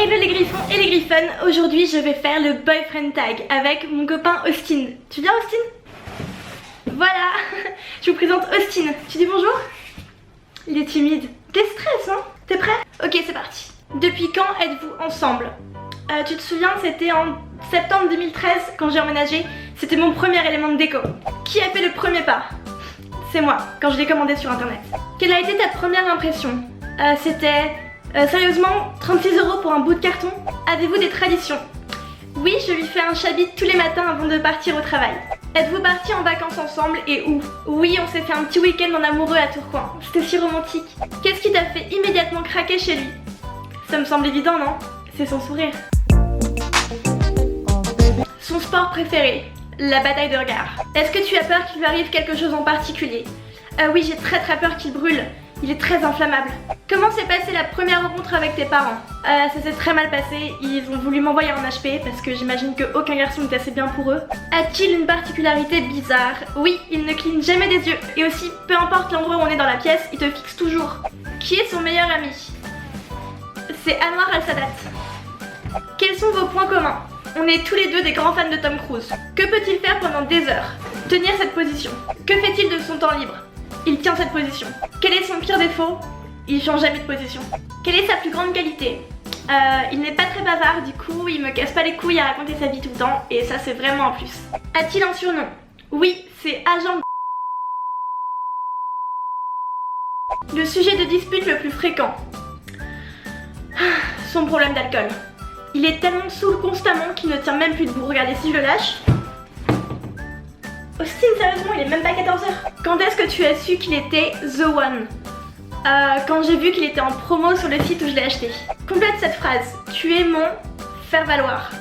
Hello les griffons et les griffons, aujourd'hui je vais faire le boyfriend tag avec mon copain Austin. Tu viens Austin? Voilà, je vous présente Austin. Tu dis bonjour? Il est timide. T'es stress hein? T'es prêt? Ok c'est parti. Depuis quand êtes-vous ensemble? Tu te souviens, c'était en septembre 2013 quand j'ai emménagé. C'était mon premier élément de déco. Qui a fait le premier pas? C'est moi, quand je l'ai commandé sur internet. Quelle a été ta première impression? C'était... sérieusement, 36 € pour un bout de carton? Avez-vous des traditions? Oui, je lui fais un chabit tous les matins avant de partir au travail. Êtes-vous partis en vacances ensemble et où? Oui, on s'est fait un petit week-end en amoureux à Tourcoing. C'était si romantique. Qu'est-ce qui t'a fait immédiatement craquer chez lui? Ça me semble évident, non? C'est son sourire. Son sport préféré? La bataille de regard. Est-ce que tu as peur qu'il lui arrive quelque chose en particulier? Oui, j'ai très peur qu'il brûle. Il est très inflammable. Comment s'est passée la première rencontre avec tes parents? Ça s'est très mal passé, ils ont voulu m'envoyer en HP parce que j'imagine qu'aucun garçon n'est assez bien pour eux. A-t-il une particularité bizarre? Oui, il ne cligne jamais des yeux. Et aussi, peu importe l'endroit où on est dans la pièce, il te fixe toujours. Qui est son meilleur ami? C'est Anwar Al-Sadat. Quels sont vos points communs? On est tous les deux des grands fans de Tom Cruise. Que peut-il faire pendant des heures? Tenir cette position. Que fait-il de son temps libre? Il tient cette position. Quel est son pire défaut? Il change jamais de position. Quelle est sa plus grande qualité? Il n'est pas très bavard, du coup il me casse pas les couilles à raconter sa vie tout le temps, et ça c'est vraiment un plus. A-t-il un surnom? Oui, c'est Agent. Le sujet de dispute le plus fréquent? Son problème d'alcool. Il est tellement saoul constamment qu'il ne tient même plus debout. Regardez si je le lâche. Austin, sérieusement, il est même pas 14 h. Quand est-ce que tu as su qu'il était The One? Quand j'ai vu qu'il était en promo sur le site où je l'ai acheté. Complète cette phrase. Tu es mon faire valoir.